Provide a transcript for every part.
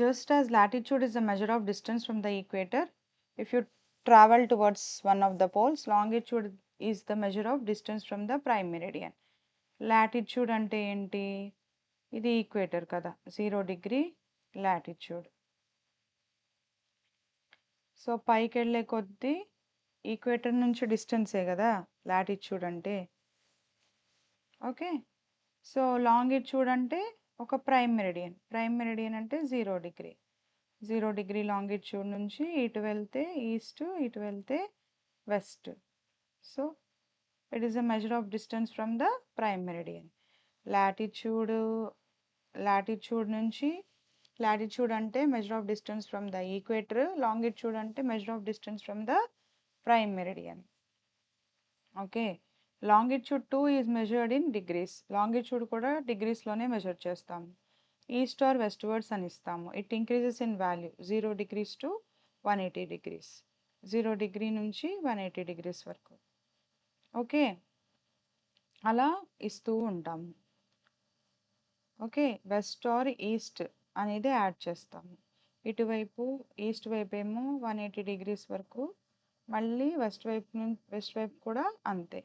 Just as latitude is a measure of distance from the equator, if you travel towards one of the poles, longitude is the measure of distance from the prime meridian. Latitude ante enti? ఇది equator కదా, 0 degree latitude. So పైకి వెళ్ళే కొద్దీ equator నుంచి డిస్టెన్సే కదా latitude అంటే. Okay, so longitude అంటే ఒక ప్రైమ్ మెరిడియన్. ప్రైమ్ మెరిడియన్ అంటే 0 డిగ్రీ. 0 డిగ్రీ లాంగిట్యూడ్ నుంచి ఇటు వెళ్తే ఈస్ట్, ఇటు వెళ్తే west. So it is a measure of distance from the prime meridian. Latitude నుంచి, లాటిట్యూడ్ అంటే measure of distance from the equator, longitude అంటే measure of distance from the prime meridian. Okay, longitude 2 is measured in degrees. Longitude కూడా డిగ్రీస్లోనే measure చేస్తాము. East or westwards అని ఇస్తాము. It increases in value 0 degrees to 180 degrees. 0 degree నుంచి 180 degrees వరకు. Okay, అలా ఇస్తూ ఉంటాము. ఓకే, వెస్ట్ ఆర్ ఈస్ట్ అనేది యాడ్ చేస్తాము. ఇటువైపు ఈస్ట్ వైపు ఏమో 180 డిగ్రీస్ వరకు, మళ్ళీ వెస్ట్ వైపు కూడా అంతే.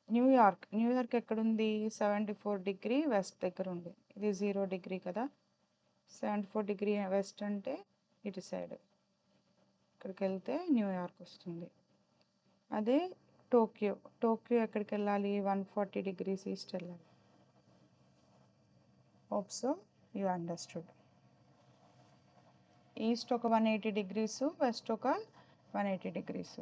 న్యూయార్క్ ఎక్కడుంది? 74 డిగ్రీ వెస్ట్ దగ్గర ఉంది. ఇది 0 డిగ్రీ కదా, 74 డిగ్రీ వెస్ట్ అంటే ఇటు సైడ్, ఇక్కడికి వెళ్తే న్యూయార్క్ వస్తుంది. అదే టోక్యో ఎక్కడికి వెళ్ళాలి? 140 డిగ్రీస్ ఈస్ట్ వెళ్ళాలి. Hope so you understood. East ఒక 180 డిగ్రీస్, వెస్ట్ ఒక 180 degrees.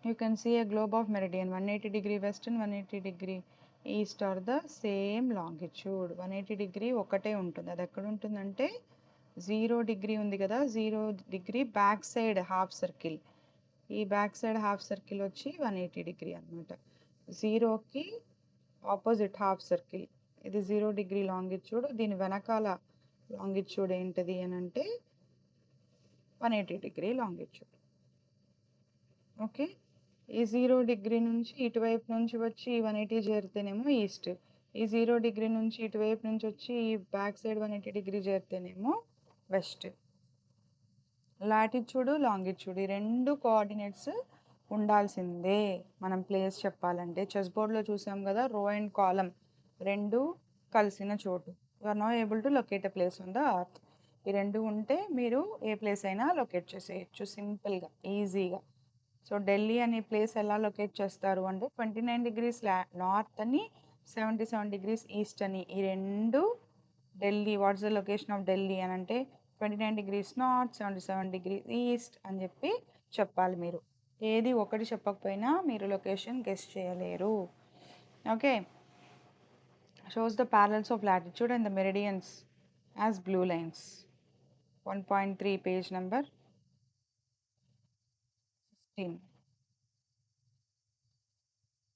You can see a globe of meridian. 180 degree west and 180 degree east are the same longitude. 180 degree ఒకటే ఉంటుంది. అది ఎక్కడ ఉంటుందంటే 0 డిగ్రీ ఉంది కదా, 0 degree back side half circle. ఈ బ్యాక్ సైడ్ హాఫ్ సర్కిల్ వచ్చి 180 డిగ్రీ అనమాట. 0కి ఆపోజిట్ హాఫ్ సర్కిల్. ఇది 0 డిగ్రీ లాంగిట్యూడ్. దీని వెనకాల లాంగిట్యూడ్ ఏంటిది అని అంటే 180 డిగ్రీ లాంగిట్యూడ్. ఓకే, ఈ 0 డిగ్రీ నుంచి ఇటువైపు నుంచి వచ్చి ఈ 180 చేరితేనేమో ఈస్ట్. ఈ 0 డిగ్రీ నుంచి ఇటువైపు నుంచి వచ్చి ఈ బ్యాక్ సైడ్ 180 డిగ్రీ చేరితేనేమో వెస్ట్. లాటిట్యూడ్, లాంగిట్యూడ్ ఈ రెండు కోఆర్డినేట్స్ ఉండాల్సిందే మనం ప్లేస్ చెప్పాలంటే. చెస్ బోర్డ్లో చూసాం కదా, రో అండ్ కాలం రెండు కలిసిన చోటు. You are not able to locate a place on the earth. ఈ రెండు ఉంటే మీరు ఏ ప్లేస్ అయినా లొకేట్ చేసేయచ్చు సింపుల్గా, ఈజీగా. సో ఢిల్లీ అనే ప్లేస్ ఎలా లొకేట్ చేస్తారు అంటే 29 డిగ్రీస్ నార్త్ అని, 77 డిగ్రీస్ ఈస్ట్ అని. ఈ రెండు Delhi, what's the location of Delhi అని అంటే 29 డిగ్రీస్ నార్త్, 77 డిగ్రీస్ ఈస్ట్ అని చెప్పి చెప్పాలి మీరు. ఏది ఒకటి చెప్పకపోయినా మీరు లొకేషన్ గెస్ చేయలేరు. Okay, shows the parallels of latitude and the meridians as blue lines. 1.3 page number 16.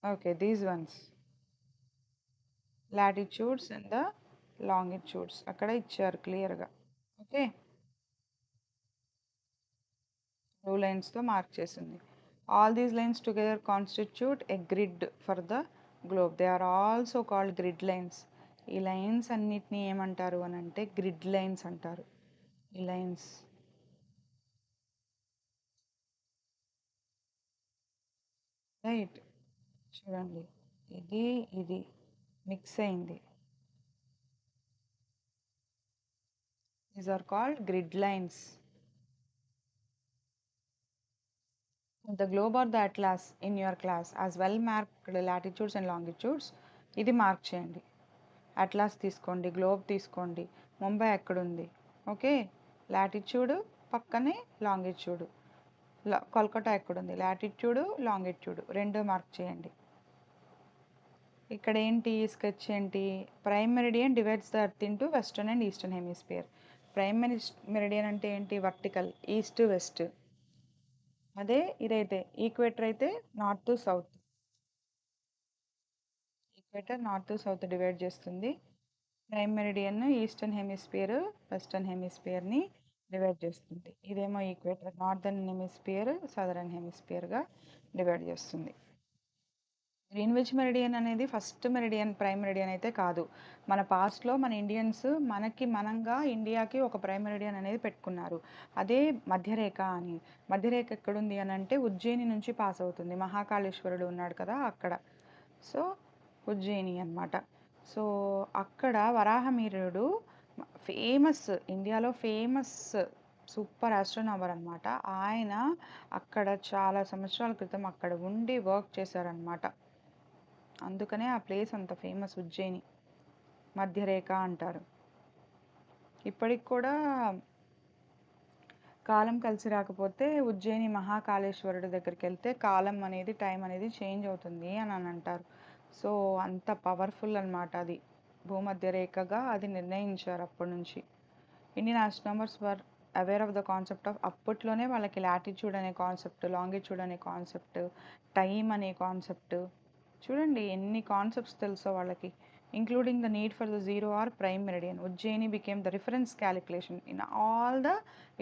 Okay, these ones, latitudes and the longitudes అక్కడ ఇచ్చారు క్లియర్గా. ఓకే, బ్లూ లైన్స్తో మార్క్ చేసింది. All these lines together constitute a grid for the globe. They are also called grid lines. ఈ lines అన్నిటినీ ఏమంటారు అని అంటే గ్రిడ్ లైన్స్ అంటారు. ఈ లైన్స్ రైట్, చూడండి ఇది మిక్స్ అయింది. These are called grid lines. The globe or the atlas in your class as well marked latitudes and longitudes. ఇది మార్క్ చేయండి. అట్లాస్ తీసుకోండి, గ్లోబ్ తీసుకోండి. ముంబై ఎక్కడుంది? ఓకే, లాటిట్యూడ్ పక్కనే లాంగిట్యూడ్. కోల్కతా ఎక్కడుంది? లాటిట్యూడ్, లాంగిట్యూడ్ రెండు మార్క్ చేయండి. ఇక్కడ ఏంటి స్కెచ్ ఏంటి? Prime meridian divides the earth into western and eastern hemisphere. Prime meridian అంటే ఏంటి? Vertical, east west. అదే ఇదైతే ఈక్వేటర్ అయితే north south. Equator north south divide చేస్తుంది. Prime meridian eastern hemisphere western హెమిస్ఫియర్ని డివైడ్ చేస్తుంది. ఇదేమో ఈక్వేటర్ నార్దర్న్ హెమిస్ఫియర్ సదరన్ హెమిస్ఫియర్గా డివైడ్ చేస్తుంది. గ్రీన్విచ్ మెరిడియన్ అనేది ఫస్ట్ మెరిడియన్, ప్రైమ్ మెరిడియన్ అయితే కాదు. మన పాస్ట్‌లో మన ఇండియన్స్ మనంగా ఇండియాకి ఒక ప్రైమ్ మెరిడియన్ అనేది పెట్టుకున్నారు. అదే మధ్యరేఖ అని. మధ్యరేఖ ఎక్కడుంది అనంటే ఉజ్జయిని నుంచి పాస్ అవుతుంది. మహాకాళేశ్వరుడు ఉన్నాడు కదా అక్కడ. సో, ఉజ్జయిని అన్నమాట. సో, అక్కడ వరాహమిహిరుడు ఫేమస్, ఇండియాలో ఫేమస్ సూపర్ ఆస్ట్రోనామర్ అన్నమాట. ఆయన అక్కడ చాలా సంవత్సరాల క్రితం అక్కడ ఉండి వర్క్ చేశారన్నమాట. అందుకనే ఆ ప్లేస్ అంత ఫేమస్ ఉజ్జయిని. మధ్యరేఖ అంటారు. ఇప్పటికి కూడా కాలం కలిసి రాకపోతే ఉజ్జయిని మహాకాళేశ్వరుడి దగ్గరికెళ్తే కాలం అనేది, టైం అనేది చేంజ్ అవుతుంది అని అంటారు. సో, అంత పవర్ఫుల్ అన్నమాట అది. భూమధ్యరేఖగా అది నిర్ణయించారు అప్పటి నుంచి. Indian astronomers were aware of the concept of, అప్పట్లోనే వాళ్ళకి లాటిట్యూడ్ అనే కాన్సెప్ట్, లాంగిట్యూడ్ అనే కాన్సెప్ట్, టైం అనే కాన్సెప్ట్, చూడండి ఎన్ని కాన్సెప్ట్స్ తెలుసో వాళ్ళకి. Including the need for the zero or prime meridian. Ujjayini became the reference calculation in all the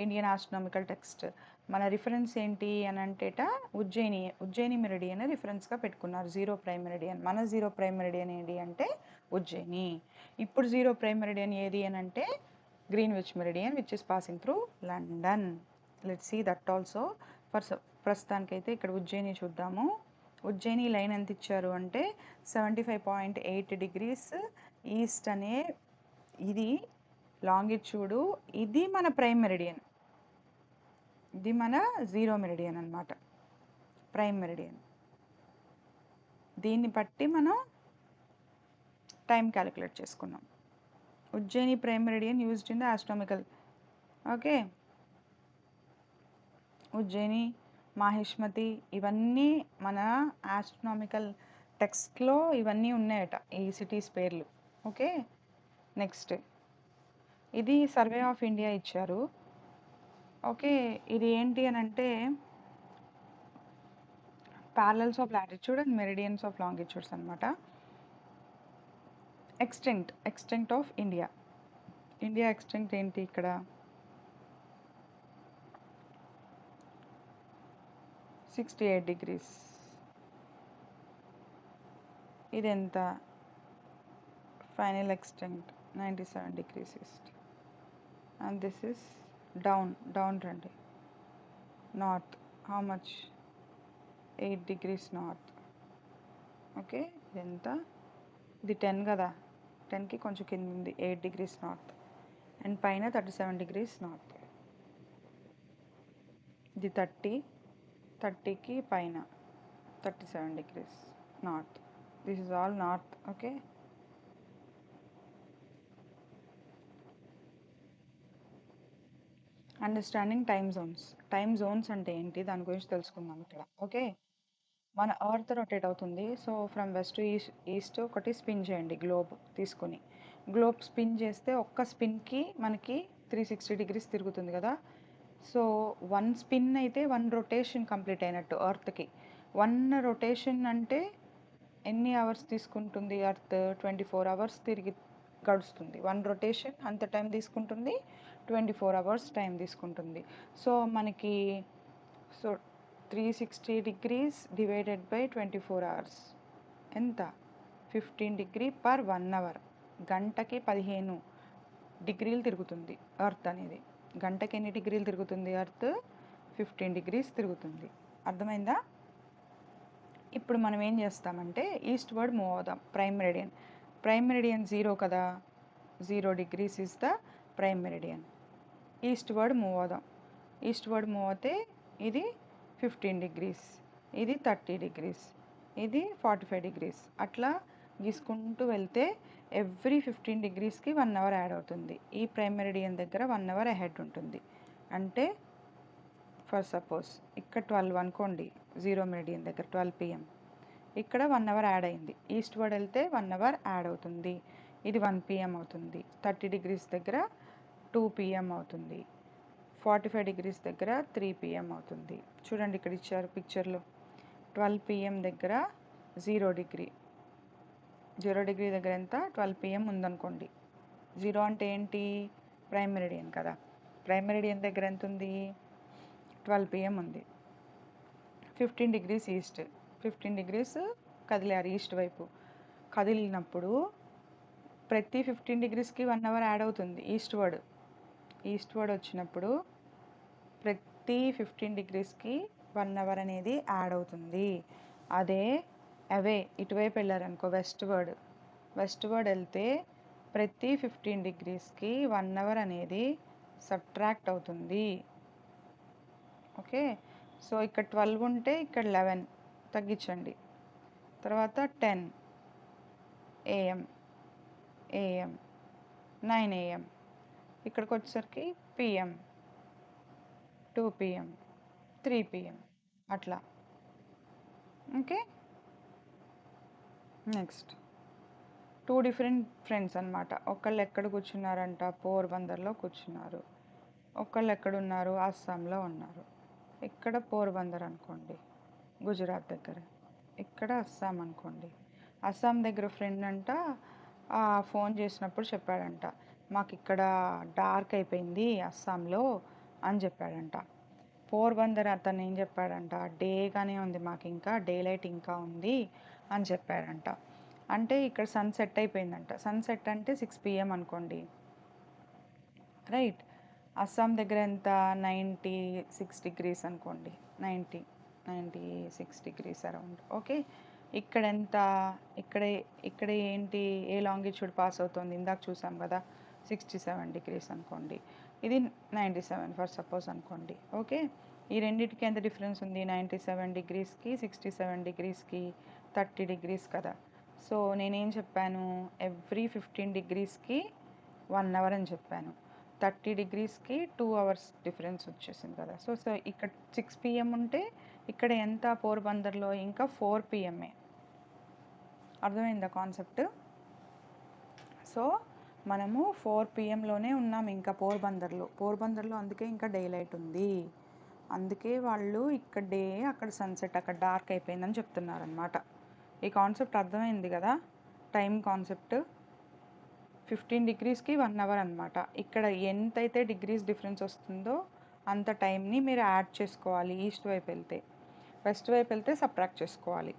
Indian astronomical text. మన రిఫరెన్స్ ఏంటి అని అంటేట ఉజ్జయిని మెరిడియన్ రిఫరెన్స్గా పెట్టుకున్నారు, జీరో ప్రైమ్ మెరిడియన్. మన జీరో ప్రైమ్ మెరిడియన్ ఏంటి అంటే ఉజ్జయిని. ఇప్పుడు జీరో ప్రైమ్ మెరిడియన్ ఏది అని అంటే Greenwich meridian which is passing through London. Let's see that also. ప్రస్తుతానికైతే ఇక్కడ ఉజ్జయిని చూద్దాము. ఉజ్జయిని లైన్ ఎంత ఇచ్చారు అంటే 75.8 degrees ఈస్ట్ అనే ఇది లాంగిట్యూడు. ఇది మన ప్రైమ్ మెరిడియన్, ఇది మన జీరో మెరిడియన్ అన్నమాట. ప్రైమ్ మెరిడియన్, దీన్ని బట్టి మనం టైం క్యాలిక్యులేట్ చేసుకున్నాం. Ujjayini prime meridian used in the astronomical. Okay, Ujjayini, Mahishmati ఇవన్నీ మన ఆస్ట్రోనామికల్ టెక్స్ట్లో ఇవన్నీ ఉన్నాయట, ఈ సిటీస్ పేర్లు. ఓకే, నెక్స్ట్ ఇది సర్వే ఆఫ్ ఇండియా ఇచ్చారు. ఓకే, ఇది ఏంటి అని అంటే parallels of latitude and meridians of longitudes అనమాట. Extent of India. India extent ఏంటి ఇక్కడ 68 degrees. ఇది ఎంత? Final extent 97 degrees east. And this is down రండి. North how much? 8 degrees north. Okay, ఇది ఎంత? ఇది 10 కదా, 10కి కొంచెం కింద ఉంది, 8 degrees నార్త్. అండ్ పైన 37 degrees నార్త్. ఇది 30కి పైన 37 degrees north. This is all north. Okay, understanding time Jones అంటే ఏంటి దాని గురించి తెలుసుకుందాం ఇక్కడ. ఓకే, మన ఎర్త్ రొటేట్ అవుతుంది. So from west to east ఒకటి స్పిన్ చేయండి గ్లోబ్ తీసుకొని. గ్లోబ్ స్పిన్ చేస్తే ఒక్క స్పిన్కి మనకి 360 degrees తిరుగుతుంది కదా. సో 1 స్పిన్ అయితే 1 రొటేషన్ కంప్లీట్ అయినట్టు ఎర్త్కి. 1 రొటేషన్ అంటే ఎన్ని అవర్స్ తీసుకుంటుంది? ఎర్త్ 24 hours తిరిగి గడుస్తుంది. 1 రొటేషన్ అంత టైం తీసుకుంటుంది, 24 hours టైం తీసుకుంటుంది. సో మనకి 360 degrees డివైడెడ్ బై 24 hours ఎంత? 15 degree per 1 hour. గంటకి 15 degrees తిరుగుతుంది ఎర్త్ అనేది. గంటకి ఎన్ని డిగ్రీలు తిరుగుతుంది ఎర్త్? 15 degrees తిరుగుతుంది. అర్థమైందా? ఇప్పుడు మనం ఏం చేస్తామంటే ఈస్ట్ వర్డ్ మూవ్ అవుదాం. ప్రైమ్ మెరిడియన్ 0 కదా, 0 degrees is the prime meridian. East word move అవుదాం. ఈస్ట్ వర్డ్ మూవ్ అవుతే ఇది 15 degrees, ఇది 30 degrees, ఇది 45 degrees. అట్లా గీసుకుంటూ వెళ్తే ఎవ్రీ 15 degreesకి 1 hour యాడ్ అవుతుంది. ఈ ప్రైమ్ మెరిడియన్ దగ్గర 1 hour అహెడ్ ఉంటుంది. అంటే ఫర్ సపోజ్ ఇక్కడ 12 అనుకోండి, జీరో మెరిడియన్ దగ్గర 12 PM. ఇక్కడ 1 hour యాడ్ అయింది. ఈస్ట్ వర్డ్ వెళ్తే 1 hour యాడ్ అవుతుంది. ఇది 1 PM అవుతుంది. 30 degrees దగ్గర 2 PM అవుతుంది. 45 degrees దగ్గర 3 PM అవుతుంది. చూడండి ఇక్కడ ఇచ్చారు పిక్చర్లో. 12 PM దగ్గర 0 degree దగ్గర ఎంత? 12 PM ఉందనుకోండి. 0 అంటే ఏంటి? ప్రైమ్ మెరిడియన్ కదా. ప్రైమ్ మెరిడియన్ దగ్గర ఎంత ఉంది? 12 PM ఉంది. 15 degrees ఈస్ట్, 15 degrees కదిలారు ఈస్ట్ వైపు. కదిలినప్పుడు ప్రతి 15 డిగ్రీస్కి 1 అవర్ యాడ్ అవుతుంది ఈస్ట్ వర్డ్ వచ్చినప్పుడు ప్రతి 15 డిగ్రీస్కి 1 అవర్ అనేది యాడ్ అవుతుంది. అదే అవే ఇటువైపు వెళ్ళారనుకో వెస్ట్ వర్డ్ వెళ్తే ప్రతి 15 డిగ్రీస్కి 1 అవర్ అనేది సబ్ట్రాక్ట్ అవుతుంది. ఓకే, సో ఇక్కడ 12 ఉంటే ఇక్కడ 11 తగ్గించండి. తర్వాత 10 AM 9 AM, ఇక్కడికి వచ్చేసరికి PM 2 PM 3 PM అట్లా. ఓకే, నెక్స్ట్ 2 డిఫరెంట్ ఫ్రెండ్స్ అనమాట. ఒకళ్ళు ఎక్కడ కూర్చున్నారంట, పోర్బందర్లో కూర్చున్నారు. ఒకళ్ళు ఎక్కడున్నారు, అస్సాంలో ఉన్నారు. ఇక్కడ పోర్బందర్ అనుకోండి, గుజరాత్ దగ్గర. ఇక్కడ అస్సాం అనుకోండి. అస్సాం దగ్గర ఫ్రెండ్ అంట ఫోన్ చేసినప్పుడు చెప్పాడంట, మాకు ఇక్కడ డార్క్ అయిపోయింది అస్సాంలో అని చెప్పాడంట. పోర్బందర్ అతను ఏం చెప్పాడంట, డేగానే ఉంది, మాకు ఇంకా డే లైట్ ఇంకా ఉంది అని చెప్పాడంట. అంటే ఇక్కడ సన్ సెట్ అయిపోయిందంట. సన్ సెట్ అంటే 6 PM అనుకోండి, రైట్. అస్సాం దగ్గర ఎంత, 96 డిగ్రీస్ అనుకోండి, 96 డిగ్రీస్ అరౌండ్. ఓకే, ఇక్కడ ఎంత, ఇక్కడ ఏంటి, ఏ లాంగిట్యూడ్ పాస్ అవుతుంది, ఇందాక చూసాం కదా 67 డిగ్రీస్ అనుకోండి, ఇది 97 ఫర్ సపోజ్ అనుకోండి. ఓకే, ఈ రెండింటికి ఎంత డిఫరెన్స్ ఉంది, 97 డిగ్రీస్కి 67 డిగ్రీస్కి 30 డిగ్రీస్ కదా. సో నేనేం చెప్పాను, ఎవ్రీ 15 డిగ్రీస్కి 1 అవర్ అని చెప్పాను. 30 డిగ్రీస్కి 2 అవర్స్ డిఫరెన్స్ వచ్చేసింది కదా. సో ఇక్కడ 6 PM ఉంటే ఇక్కడ ఎంత, పోర్బందర్లో ఇంకా 4 PM. అర్థమైందా కాన్సెప్ట్? సో మనము 4 PMలోనే ఉన్నాం ఇంకా పోర్బందర్లో అందుకే ఇంకా డే లైట్ ఉంది. అందుకే వాళ్ళు ఇక్కడ డే, అక్కడ సన్సెట్, అక్కడ డార్క్ అయిపోయిందని చెప్తున్నారనమాట. ఈ కాన్సెప్ట్ అర్థమైంది కదా, టైం కాన్సెప్ట్. 15 డిగ్రీస్కి 1 అవర్ అనమాట. ఇక్కడ ఎంతైతే డిగ్రీస్ డిఫరెన్స్ వస్తుందో అంత టైంని మీరు యాడ్ చేసుకోవాలి. ఈస్ట్ వైపు వెళ్తే, వెస్ట్ వైపు వెళ్తే సబ్ట్రాక్ట్ చేసుకోవాలి.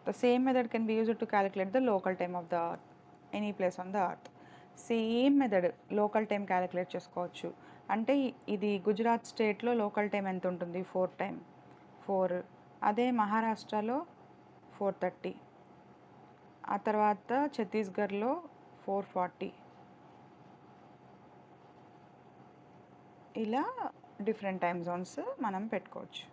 The same method can be used to calculate the local time of the earth, any place on the earth. Same method local time calculate చేసుకోవచ్చు. అంటే ఇది గుజరాత్ స్టేట్లో లోకల్ టైం ఎంత ఉంటుంది, 4. అదే మహారాష్ట్రలో 4:30. ఆ తర్వాత ఛత్తీస్గఢ్లో 4:40. ఇలా డిఫరెంట్ టైం జోన్స్ మనం పెట్టుకోవచ్చు.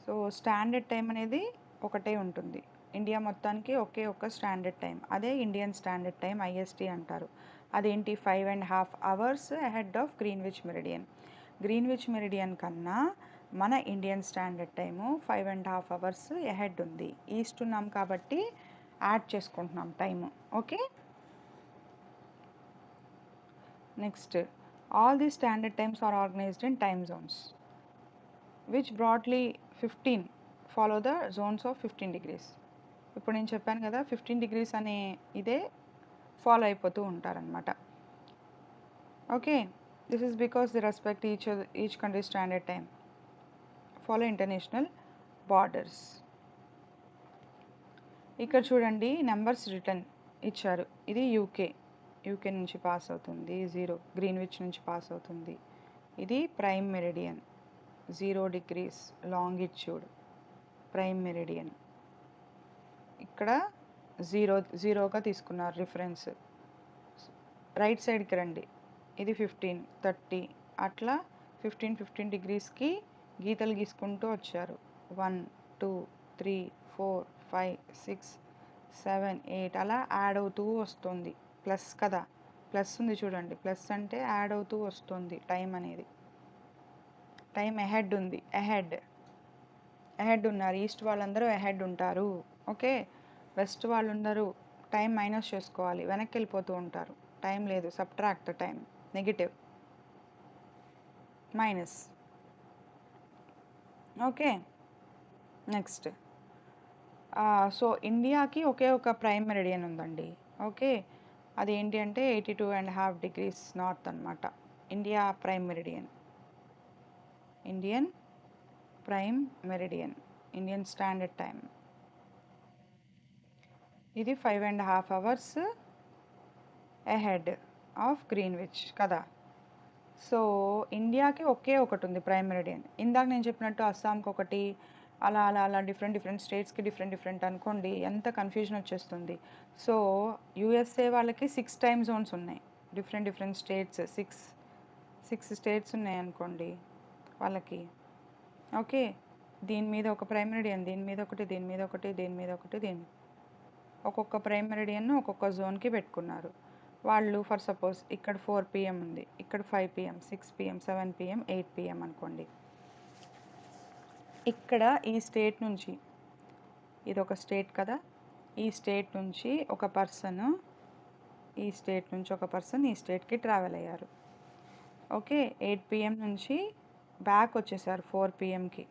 సో స్టాండర్డ్ టైం అనేది ఒకటే ఉంటుంది ఇండియా మొత్తానికి, ఒకే ఒక స్టాండర్డ్ టైం. అదే ఇండియన్ స్టాండర్డ్ టైం, IST అంటారు. అదేంటి, 5.5 hours ahead of Greenwich meridian. Greenwich meridian కన్నా మన Indian standard time 5.5 hours ahead ఉంది. ఈస్ట్ ఉన్నాం కాబట్టి యాడ్ చేసుకుంటున్నాం time. Okay, next, all the standard times are organised in time zones which broadly 15 follow the zones of 15 degrees. ఇప్పుడు నేను చెప్పాను కదా 15 డిగ్రీస్ అనే ఇదే ఫాలో అయిపోతూ ఉంటారనమాట. Okay, this is because the respect each country standard time, follow international borders. ఇక్కడ చూడండి నెంబర్స్ రిటర్న్ ఇచ్చారు. ఇది యూకే నుంచి పాస్ అవుతుంది 0, గ్రీన్విచ్ నుంచి పాస్ అవుతుంది. ఇది prime meridian 0 degrees longitude, prime meridian. ఇక్కడ 0గా తీసుకున్నారు రిఫరెన్స్. రైట్ సైడ్కి రండి, ఇది 15, 30 అట్లా 15 డిగ్రీస్కి గీతలు గీసుకుంటూ వచ్చారు. 1, 2, 3, 4, 5, 6, 7, 8 అలా యాడ్ అవుతూ వస్తుంది. ప్లస్ కదా, ప్లస్ ఉంది చూడండి, ప్లస్ అంటే యాడ్ అవుతూ వస్తుంది టైం అనేది. టైం అహెడ్ ఉంది, అహెడ్ ఉన్నారు. ఈస్ట్ వాళ్ళందరూ అహెడ్ ఉంటారు. ఓకే, వెస్ట్ వాళ్ళందరూ టైం మైనస్ చేసుకోవాలి, వెనక్కి వెళ్ళిపోతూ ఉంటారు. టైం లేదు, subtract time, negative, minus. Okay, next, so ఇండియాకి ఒకే ఒక ప్రైమ్ మెరిడియన్ ఉందండి. ఓకే, అదేంటి అంటే 82.5 డిగ్రీస్ నార్త్ అనమాట. India prime meridian, Indian prime meridian, Indian standard time ఇది 5.5 hours ahead of Greenwich కదా. సో ఇండియాకి ఒకే ఒకటి ఉంది ప్రైమ్ మెరిడియన్. ఇందాక నేను చెప్పినట్టు అస్సాంకి ఒకటి, అలా అలా అలా డిఫరెంట్ స్టేట్స్కి డిఫరెంట్ అనుకోండి, ఎంత కన్ఫ్యూజన్ వచ్చేస్తుంది. సో యూఎస్ఏ వాళ్ళకి 6 టైమ్ జోన్స్ ఉన్నాయి, డిఫరెంట్ స్టేట్స్, సిక్స్ స్టేట్స్ ఉన్నాయి అనుకోండి వాళ్ళకి. ఓకే, దీని మీద ఒక ప్రైమ్ మెరిడియన్, దీని మీద ఒకటి, దీని మీద ఒకటి, దీని మీద ఒకటి, ఒక్కొక్క ప్రైమ్ మెరిడియన్ ఒక్కొక్క జోన్కి పెట్టుకున్నారు వాళ్ళు. ఫర్ సపోజ్ ఇక్కడ 4 PM ఉంది, ఇక్కడ 5 PM, 6 PM, 7 PM, 8 PM అనుకోండి. ఇక్కడ ఈ స్టేట్ నుంచి, ఇది ఒక స్టేట్ కదా, ఈ స్టేట్ నుంచి ఒక పర్సన్ ఈ స్టేట్కి ట్రావెల్ అయ్యారు. ఓకే, 8 PM నుంచి బ్యాక్ వచ్చేసారు 4 PMకి.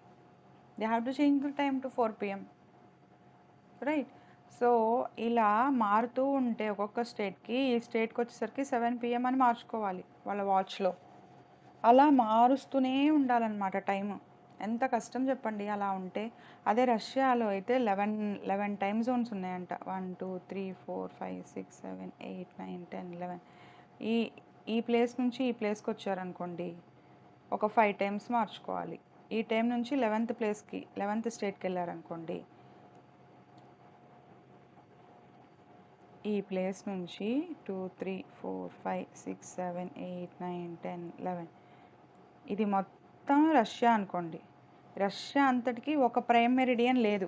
They have to change the time to 4 PM, right. So ఇలా మారుతూ ఉంటే ఒక్కొక్క స్టేట్కి, ఈ స్టేట్కి వచ్చేసరికి 7 PM అని మార్చుకోవాలి వాళ్ళ వాచ్లో. అలా మారుస్తూనే ఉండాలన్నమాట టైము. ఎంత కష్టం చెప్పండి అలా ఉంటే. అదే రష్యాలో అయితే 11 టైమ్ జోన్స్ ఉన్నాయంట. 1 2 3 4 5 6 7 8 9 10 11. ఈ ప్లేస్ నుంచి ఈ ప్లేస్కి వచ్చారనుకోండి, ఒక 5 టైమ్స్ మార్చుకోవాలి. ఈ టైం నుంచి 11th స్టేట్కి వెళ్ళారనుకోండి, ఈ ప్లేస్ నుంచి 2 3 4 5 6 7 8 9 10 11. ఇది మొత్తం రష్యా అనుకోండి. రష్యా అంతటికి ఒక ప్రైమ్ మెరిడియన్ లేదు.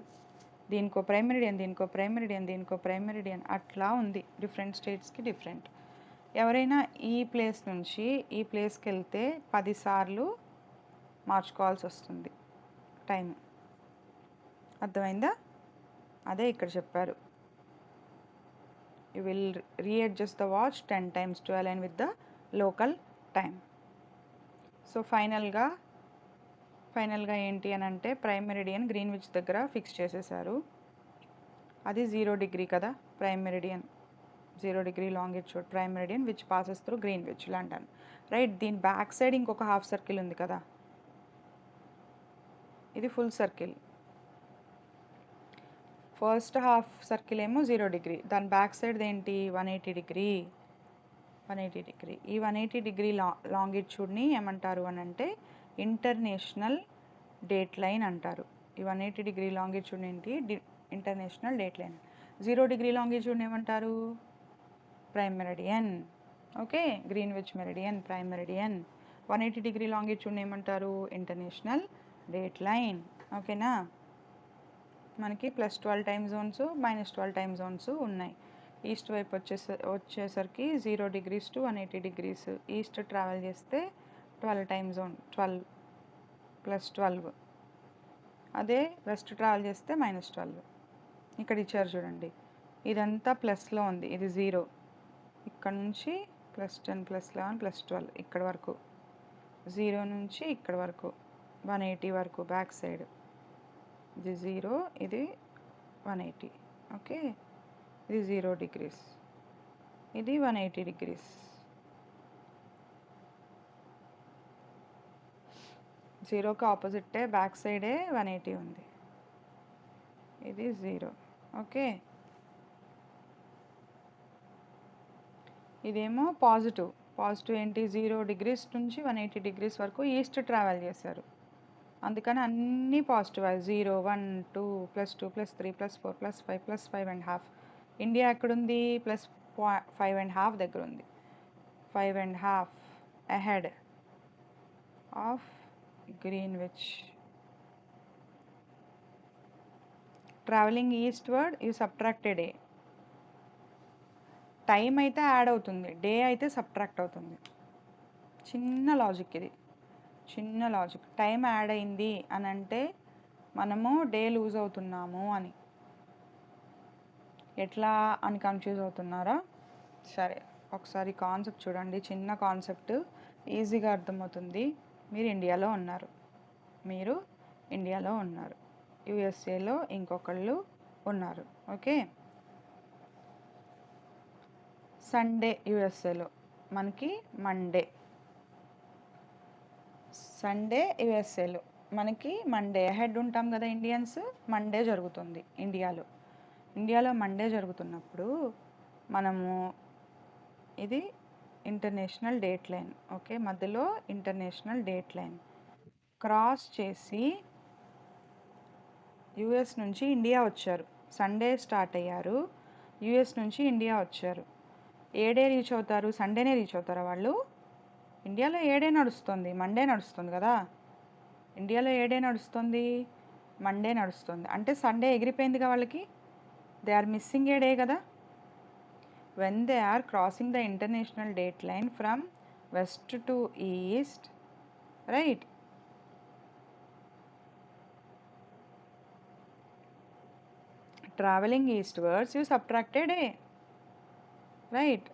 దీనికో ప్రైమ్ మెరిడియన్, దీనికో ప్రైమ్ మెరిడియన్, దీనికో ప్రైమ్ మెరిడియన్, అట్లా ఉంది. డిఫరెంట్ స్టేట్స్కి డిఫరెంట్. ఎవరైనా ఈ ప్లేస్ నుంచి ఈ ప్లేస్కి వెళ్తే 10 సార్లు మార్చుకోవాల్సి వస్తుంది టైం. అర్థమైందా? అదే ఇక్కడ చెప్పారు. You will readjust the watch 10 times to align with the local time. So ఫైనల్గా ఏంటి అని అంటే, ప్రైమ్ మెరిడియన్ గ్రీన్విచ్ దగ్గర ఫిక్స్ చేసేసారు. అది 0 degree కదా prime meridian, 0 degree longitude prime meridian which passes through Greenwich, London, right. దీని బ్యాక్ సైడ్ ఇంకొక హాఫ్ సర్కిల్ ఉంది కదా, ఇది full circle. First half circle ఏమో 0 degree, దాని బ్యాక్ సైడ్ ఏంటి 180 degree. ఈ 180 degree లాంగిట్యూడ్ని ఏమంటారు అని అంటే ఇంటర్నేషనల్ డేట్ లైన్ అంటారు. ఈ 180 degree లాంగిట్యూడ్ ఏంటి, ఇంటర్నేషనల్ డేట్ లైన్. 0 degree లాంగిట్యూడ్ని ఏమంటారు, prime meridian. Okay, Greenwich meridian, prime meridian. 180 degree లాంగిట్యూడ్ని ఏమంటారు, ఇంటర్నేషనల్ డేట్ లైన్. ఓకేనా. మనకి +12 టైమ్ జోన్స్, -12 టైమ్ జోన్స్ ఉన్నాయి. ఈస్ట్ వైపు వచ్చేసరికి 0 degrees to 180 degrees. East travel చేస్తే 12 టైమ్ జోన్, 12 + 12. అదే వెస్ట్ ట్రావెల్ చేస్తే -12. ఇక్కడ ఇచ్చారు చూడండి, ఇదంతా ప్లస్లో ఉంది, ఇది 0. ఇక్కడ నుంచి +10 +11 +12 ఇక్కడ వరకు, 0 నుంచి ఇక్కడ వరకు 180 వరకు బ్యాక్ సైడ్. ఇది 0, ఇది 180. ఓకే, ఇది 0 degrees, ఇది 180 degrees. జీరోకి ఆపోజిటే బ్యాక్ సైడే 180 ఉంది, ఇది 0. ఓకే, ఇదేమో పాజిటివ్ ఏంటి, 0 degrees నుంచి 180 degrees వరకు ఈస్ట్ ట్రావెల్ చేశారు, అందుకని అన్నీ పాజిటివ్. 0 1 2 +2 +3 +4 +5 +5.5. ఇండియా ఎక్కడుంది, +5.5 దగ్గర ఉంది. 5.5 ahead of Greenwich. Travelling eastward you subtract day. Time అయితే యాడ్ అవుతుంది, డే అయితే సబ్ట్రాక్ట్ అవుతుంది. చిన్న లాజిక్ ఇది, చిన్న లాజిక్. టైం యాడ్ అయింది అని అంటే మనము డే లూజ్ అవుతున్నాము అని. ఎట్లా అని కన్ఫ్యూజ్ అవుతున్నారా? సరే, ఒకసారి కాన్సెప్ట్ చూడండి, చిన్న కాన్సెప్ట్, ఈజీగా అర్థమవుతుంది. మీరు ఇండియాలో ఉన్నారు, యుఎస్ఏలో ఇంకొకళ్ళు ఉన్నారు. ఓకే, సండే యుఎస్ఏలో, మనకి మండే. సండే యుఎస్ఏలో, మనకి మండే. అహెడ్ ఉంటాం కదా ఇండియన్స్, మండే జరుగుతుంది ఇండియాలో. ఇండియాలో మండే జరుగుతున్నప్పుడు మనము ఇది ఇంటర్నేషనల్ డేట్ లైన్, ఓకే, మధ్యలో ఇంటర్నేషనల్ డేట్ లైన్ క్రాస్ చేసి యుఎస్ నుంచి ఇండియా వచ్చారు. సండే స్టార్ట్ అయ్యారు, యుఎస్ నుంచి ఇండియా వచ్చారు. ఏ డే రీచ్ అవుతారు? సండేనే రీచ్ అవుతారా వాళ్ళు? ఇండియాలో ఏ డే నడుస్తుంది? మండే నడుస్తుంది కదా. ఇండియాలో ఏ డే నడుస్తుంది? మండే నడుస్తుంది. అంటే సండే ఎగిరిపోయిందిగా వాళ్ళకి. They are missing a day కదా. When they are crossing the international date line from west to east, right, travelling eastwards you subtracted a, right.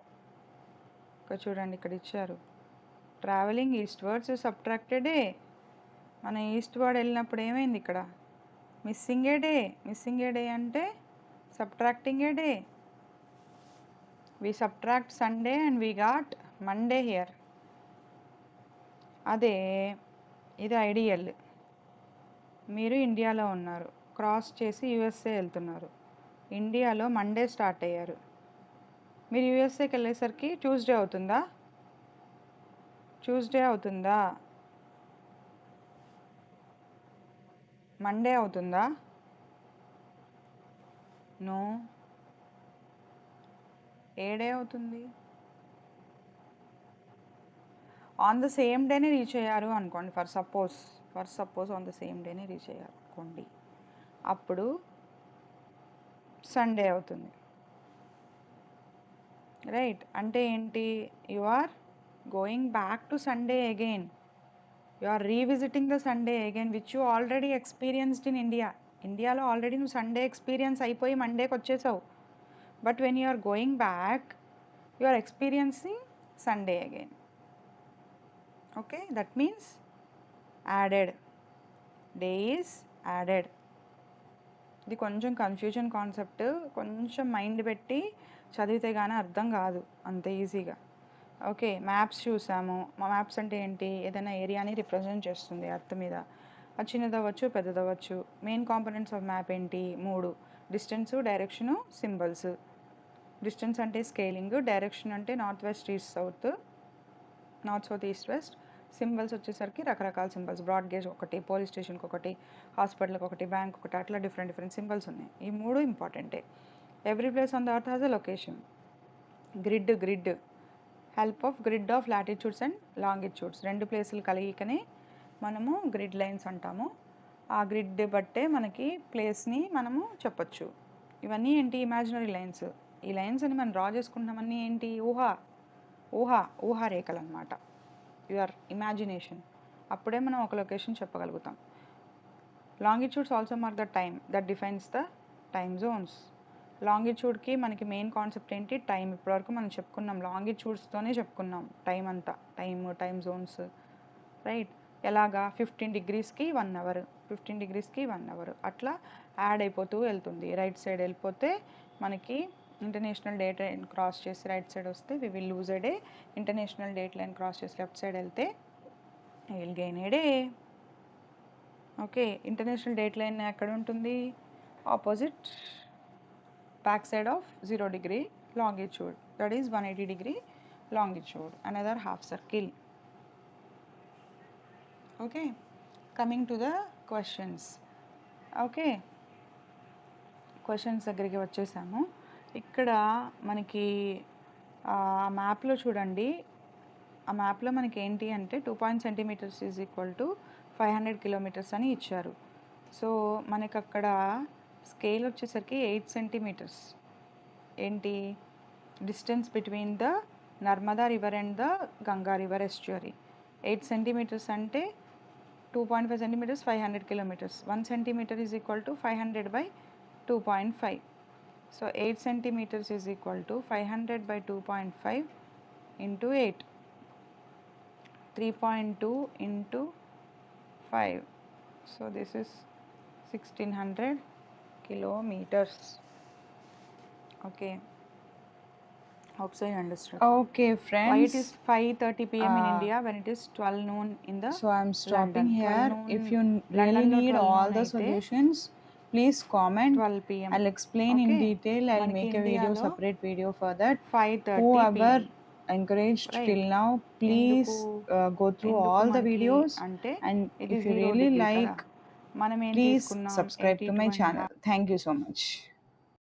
ఇక్కడ చూడండి, ఇక్కడ ఇచ్చారు travelling eastwards you subtracted a. మనం ఈస్ట్ వర్డ్ వెళ్ళినప్పుడు ఏమైంది ఇక్కడ? Missing a day. Missing a day అంటే subtracting a day. We subtract Sunday and we got Monday here. అదే ఇది ఐడియల్. మీరు ఇండియాలో ఉన్నారు, క్రాస్ చేసి యూఎస్ఏ వెళ్తున్నారు. ఇండియాలో మండే స్టార్ట్ అయ్యారు, మీరు యూఎస్ఏకి వెళ్ళేసరికి ట్యూస్డే అవుతుందా? ట్యూస్డే అవుతుందా? మండే అవుతుందా? నో. ఏ డే అవుతుంది? ఆన్ ద సేమ్ డేనే రీచ్ అయ్యారు అనుకోండి, for suppose on the same డేనే రీచ్ అయ్యారు అనుకోండి, అప్పుడు సండే అవుతుంది, రైట్. అంటే ఏంటి? You are going back to Sunday again. You are revisiting the Sunday again which you already experienced in India. ఇండియాలో ఆల్రెడీ నువ్వు సండే ఎక్స్పీరియన్స్ అయిపోయి మండేకి వచ్చేసావు. But when you are going back, you are experiencing Sunday again. Okay, that means added. Day is added. ఇది కొంచెం confusion concept, కొంచెం mind పెట్టి చదివితే కానీ అర్థం కాదు అంత ఈజీగా. ఓకే, మ్యాప్స్ చూసాము. మా మ్యాప్స్ అంటే ఏంటి? ఏదైనా ఏరియాని రిప్రజెంట్ చేస్తుంది అర్థం మీద. అది చిన్నదవ్వచ్చు, పెద్దదవ్వచ్చు. మెయిన్ కాంపోనెంట్స్ ఆఫ్ మ్యాప్ ఏంటి? 3: డిస్టెన్సు, డైరెక్షను, సింబల్స్. డిస్టెన్స్ అంటే స్కేలింగ్, డైరెక్షన్ అంటే north west east south, north south east west. Symbols వచ్చేసరికి రకరకాల సింబల్స్, బ్రాడ్ గేజ్ ఒకటి, పోలీస్ స్టేషన్కి ఒకటి, హాస్పిటల్కి ఒకటి, బ్యాంక్ ఒకటి, అట్లా డిఫరెంట్ సింబల్స్ ఉన్నాయి. ఈ 3 ఇంపార్టెంటే. Every place on the earth has a location. Grid help off grid of latitudes and longitudes. 2 ప్లేసులు కలిగికనే మనము గ్రిడ్ లైన్స్ అంటాము. ఆ గ్రిడ్ బట్టే మనకి ప్లేస్ని మనము చెప్పచ్చు. ఇవన్నీ ఏంటి? Imaginary lines. ఈ లైన్స్ అని మనం డ్రా చేసుకుంటున్నామన్నీ ఏంటి? ఊహారేఖలు అనమాట. Your imagination. అప్పుడే మనం ఒక లొకేషన్ చెప్పగలుగుతాం. Longitudes also mark the time that defines the time zones. లాంగిట్యూడ్కి మనకి మెయిన్ కాన్సెప్ట్ ఏంటి? టైం. ఇప్పటివరకు మనం చెప్పుకున్నాం, లాంగిట్యూడ్స్తోనే చెప్పుకున్నాం టైం అంతా, టైమ్ జోన్స్, రైట్. ఎలాగా? 15 degreesకి 1 hour, 15 degreesకి 1 hour, అట్లా యాడ్ అయిపోతూ వెళ్తుంది. రైట్ సైడ్ వెళ్ళిపోతే మనకి ఇంటర్నేషనల్ డేట్ లైన్ క్రాస్ చేసి రైట్ సైడ్ వస్తే we will lose a day. International date line cross చేసి లెఫ్ట్ సైడ్ వెళ్తే will gain a day. Okay, international date line ఎక్కడ ఉంటుంది? Opposite back side of 0 degree longitude, that is 180 degree longitude, another half circle. Okay, coming to the questions. Okay, questions దగ్గరికి వచ్చేసాము. ఇక్కడ మనకి ఆ మ్యాప్లో చూడండి, ఆ మ్యాప్లో మనకి ఏంటి అంటే 2 centimeters is equal to 500 kilometers అని ఇచ్చారు. సో మనకి అక్కడ స్కేల్ వచ్చేసరికి 8 centimeters. ఏంటి? Distance between the Narmada river and the Ganga river estuary. 8 centimeters అంటే 2.5 centimeters, 500 kilometers. 1 centimeter is equal to 500 by 2.5. So 8 centimeters is equal to 500 by 2.5 into 8. 3.2 into 5. So this is 1600 kilometers. Okay. Hope so you understood. Okay, friends. Why it is 5:30 p.m. in India when it is 12 noon in the So I'm stopping London. here. 12 noon If you really London lo need 12 all noon the అయితే solutions, Please comment. 12 p.m. I'll explain in Okay. detail. I'll మనకి make a video, ఇండియాలో separate video for that. 5:30 Whoever p.m. encouraged Right. till now, please go through ఎందుకు all the మనకి videos, అంటే and ఇది if you 0 really degree like, కదా, మనం ఏం please తీసుకున్నాం subscribe to my 80 to channel. Thank you so much.